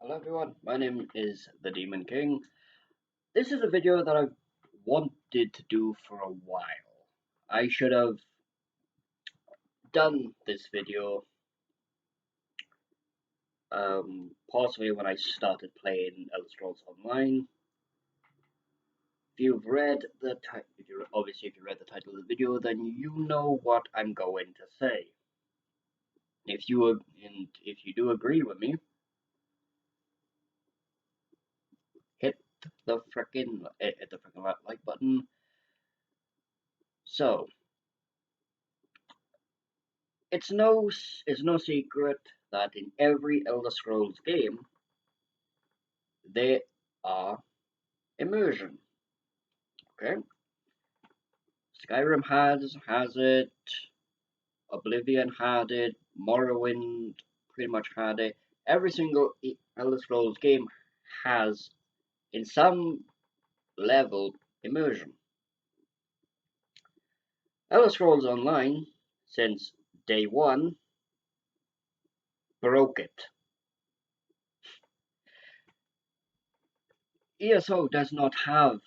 Hello everyone, my name is the Demon King. This is a video that I've wanted to do for a while. I should have done this video possibly when I started playing Elder Scrolls Online. If you've read the if you read the title of the video, then you know what I'm going to say. If you do agree with me, hit the frickin' like button. So it's no secret that in every Elder Scrolls game there are immersion. Okay, Skyrim has it, Oblivion had it, Morrowind pretty much had it. Every single Elder Scrolls game has, in some level, immersion. Elder Scrolls Online, since day one, broke it. ESO does not have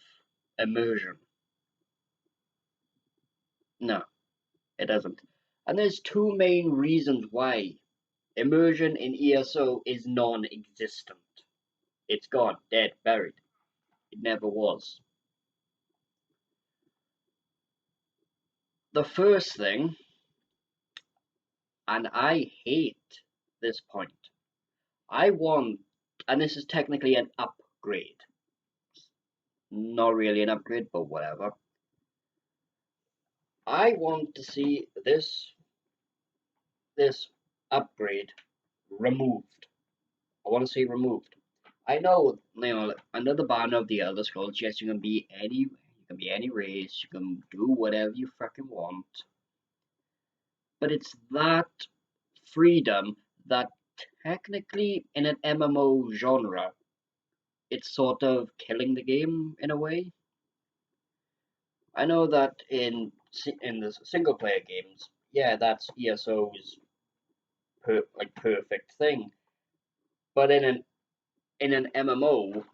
immersion. No, it doesn't. And there's two main reasons why immersion in ESO is non-existent. It's gone, dead, buried. It never was. The first thing, and I hate this point, I want, and this is technically an upgrade. Not really an upgrade, but whatever. I want to see this upgrade removed. I want to see removed. I know, under the banner of the Elder Scrolls, yes, you can be any race, you can do whatever you fucking want. But it's that freedom that technically in an MMO genre, it's sort of killing the game in a way. I know that in the single player games, yeah, that's ESO's perfect thing. But in an MMO,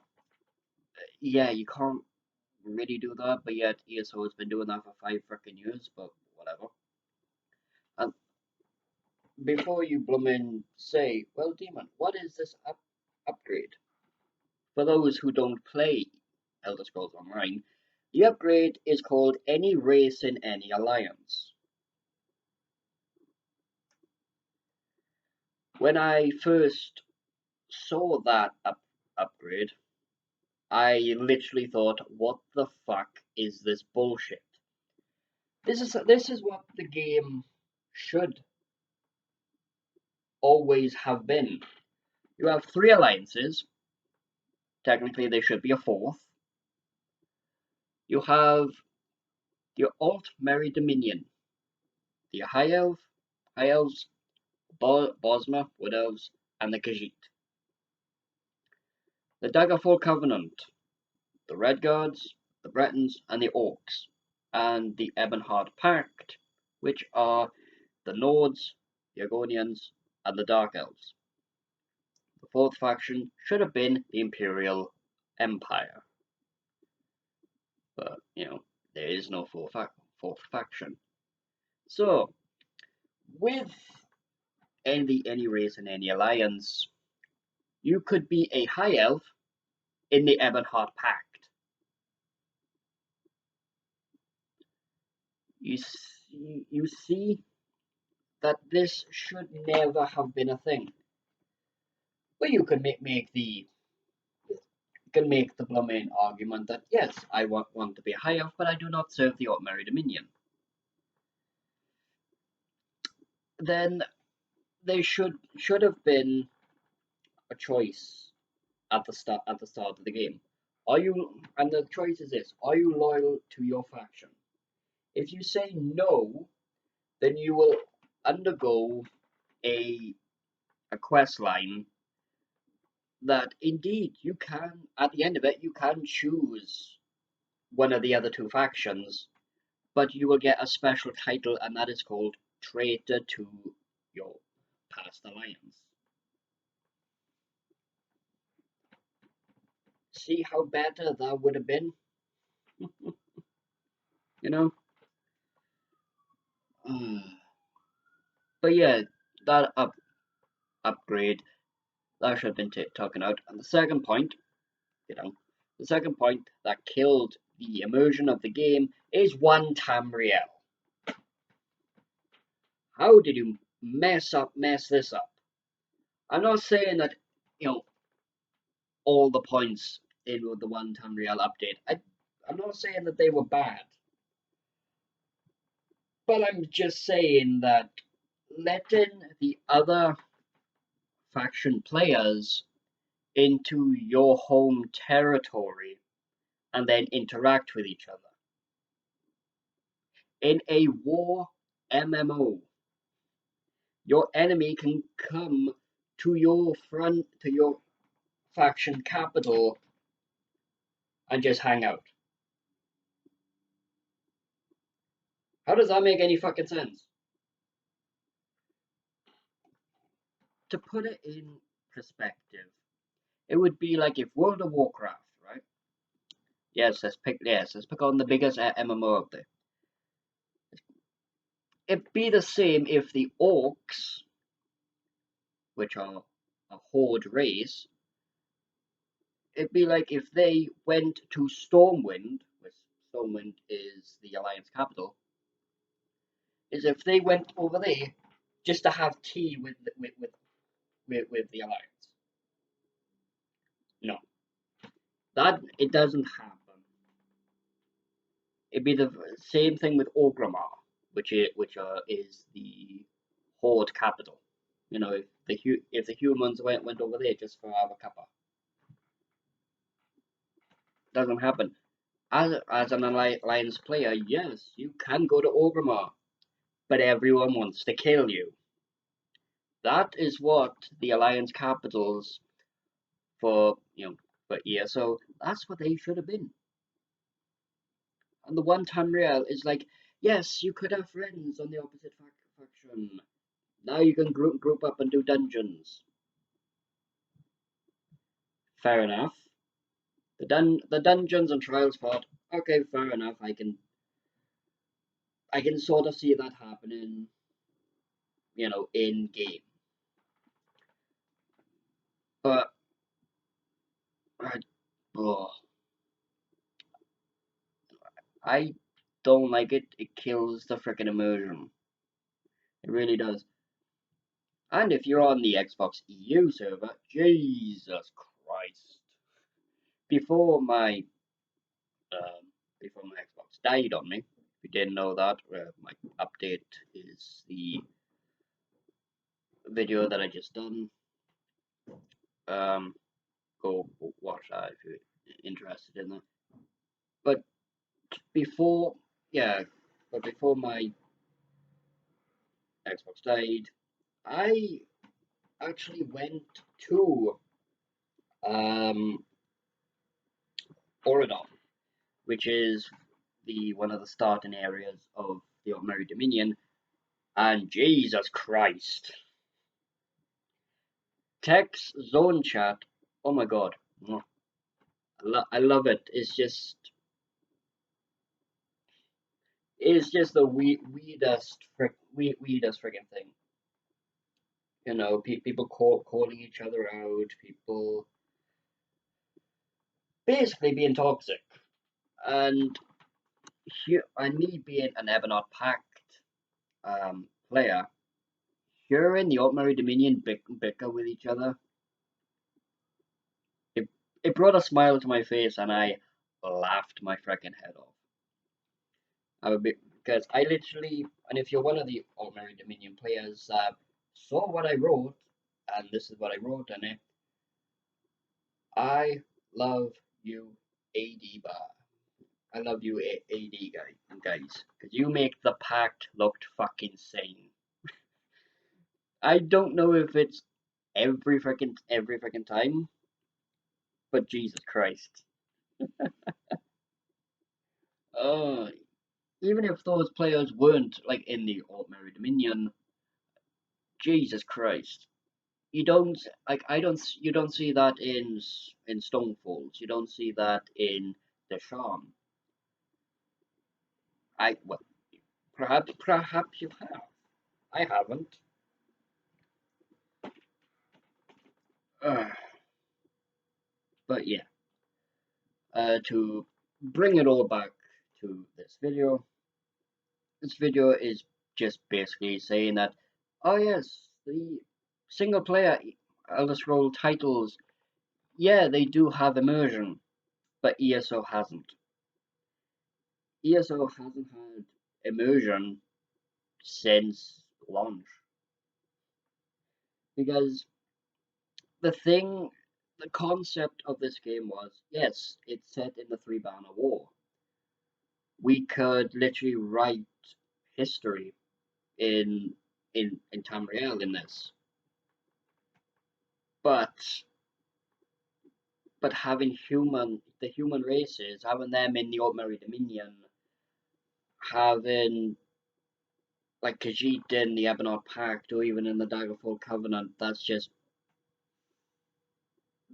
yeah, you can't really do that. But yet ESO has been doing that for 5 frickin' years. But whatever. And before you bloomin' say, well, Demon, what is this upgrade? For those who don't play Elder Scrolls Online, the upgrade is called Any Race in Any Alliance. When I first saw that upgrade, I literally thought, what the fuck is this bullshit? This is what the game should always have been. You have 3 alliances. Technically, there should be a 4th. You have your Alt Merry Dominion, the High Elves, Bosma, Wood Elves, and the Khajiit. The Daggerfall Covenant, the Redguards, the Bretons, and the Orcs, and the Ebonheart Pact, which are the Nords, the Argonians, and the Dark Elves. The 4th faction should have been the Imperial Empire, but there is no 4th faction. So, with any race and any alliance, you could be a High Elf in the Ebonheart Pact. You see that this should never have been a thing. But you can make the blooming argument that yes, I want to be a High Elf, but I do not serve the ordinary Dominion. Then there should have been a choice at the start of the game. And the choice is this: are you loyal to your faction? If you say no, then you will undergo a quest line that indeed you can, at the end of it, you can choose one of the other 2 factions, but you will get a special title, and that is called Traitor to your past alliance. See how better that would have been, you know? But yeah, that upgrade that should have been taken out. And the second point, you know, the second point that killed the immersion of the game is one Tamriel. How did you mess this up? I'm not saying that, you know, all the points in the one Tamriel update. I'm not saying that they were bad, but I'm just saying that letting the other faction players into your home territory and then interact with each other. In a war MMO, your enemy can come to your faction capital and just hang out. How does that make any fucking sense? To put it in perspective, it would be like if World of Warcraft, right? Let's pick on the biggest MMO out there. It'd be the same if the orcs, which are a horde race, it'd be like if they went to Stormwind, which Stormwind is the Alliance capital, is if they went over there just to have tea with the Alliance. No, that it doesn't happen. It'd be the same thing with Orgrimmar, is the Horde capital. You know, if the humans went over there just for have a cuppa, doesn't happen. As an Alliance player, yes, you can go to Orgrimmar, but everyone wants to kill you. That is what the Alliance capitals for ESO. That's what they should have been. And the one Tamriel is like, yes, you could have friends on the opposite faction. Now you can group up and do dungeons. Fair enough. The dungeons and trials part. Okay, fair enough. I can sort of see that happening. In game. But I, oh, I don't like it. It kills the freaking immersion. It really does. And if you're on the Xbox EU server, Jesus Christ! Before my before my Xbox died on me, if you didn't know that, my update is the video that I just done. Go watch that if you're interested in that. But before, yeah, but before my Xbox died, I actually went to um, Oradon, which is the one of the starting areas of the Ordinary Dominion, and Jesus Christ, text zone chat. Oh my God, I love it. It's just the weirdest freaking thing. People calling each other out, people basically being toxic, and me being an Evernote Pact player, hearing the Ordinary Dominion bicker with each other, it it brought a smile to my face, and I laughed my freaking head off. Because I literally, and if you're one of the Ordinary Dominion players, saw what I wrote, and this is what I wrote in it. I love you, AD bar. I love you, AD guys, because you make the pact looked fucking sane. I don't know if it's every freaking time, but Jesus Christ. Uh, Even if those players weren't like in the Ordinary Dominion, Jesus Christ. you don't like you don't see that in Stonefalls. You don't see that in the Charm. Well, perhaps you have. I haven't. Uh, but yeah, to bring it all back to this video is just basically saying that, oh yes, the single player Elder Scroll titles, yeah, they do have immersion, but ESO hasn't. ESO hasn't had immersion since launch because the thing, the concept of this game was, yes, it's set in the Three Banner War. We could literally write history in in Tamriel in this, but having the human races, having them in the Ordinary Dominion, having like Khajiit in the Ebonheart Pact or even in the Daggerfall Covenant, that's just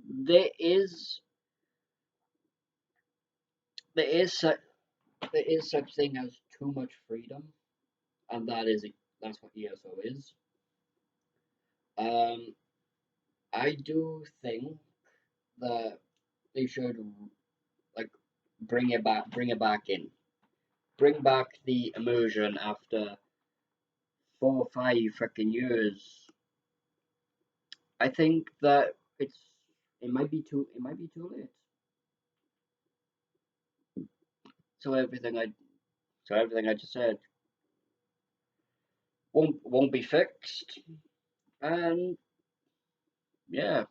there is there is such there is such thing as too much freedom, and that's what ESO is. Um, I do think that they should like bring it back in, bring back the immersion after 4 or 5 freaking years. I think that it might be too late. So everything I just said won't be fixed, and yeah,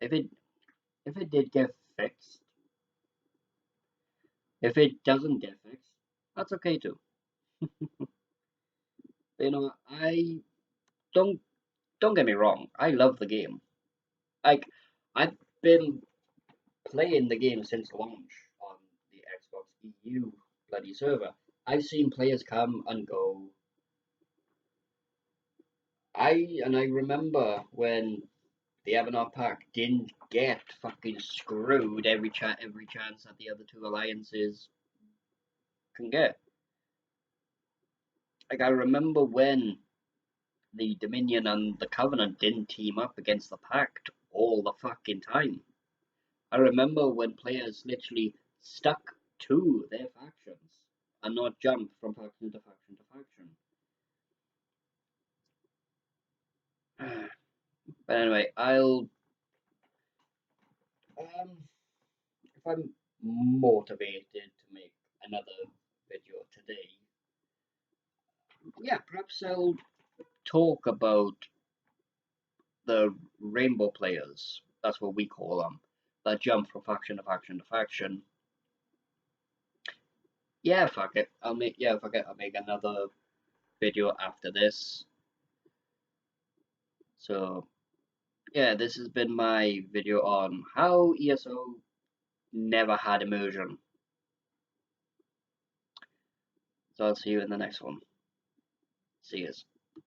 if it did get fixed, if it doesn't get fixed, that's okay too. You know, I don't don't get me wrong, I love the game. Like I've been playing the game since launch on the Xbox EU bloody server. I've seen players come and go. I remember when the Avanar Pack didn't get fucking screwed every chance that the other two alliances can get. Like I remember when the Dominion and the Covenant didn't team up against the Pact all the fucking time. I remember when players literally stuck to their factions and not jump from faction to faction to faction. But anyway, I'll if I'm motivated to make another video today, yeah, perhaps I'll talk about the rainbow players. That's what we call them. That jump from faction to faction to faction. Yeah, fuck it. Fuck it. I'll make another video after this. So yeah, this has been my video on how ESO never had immersion. So I'll see you in the next one. See yous.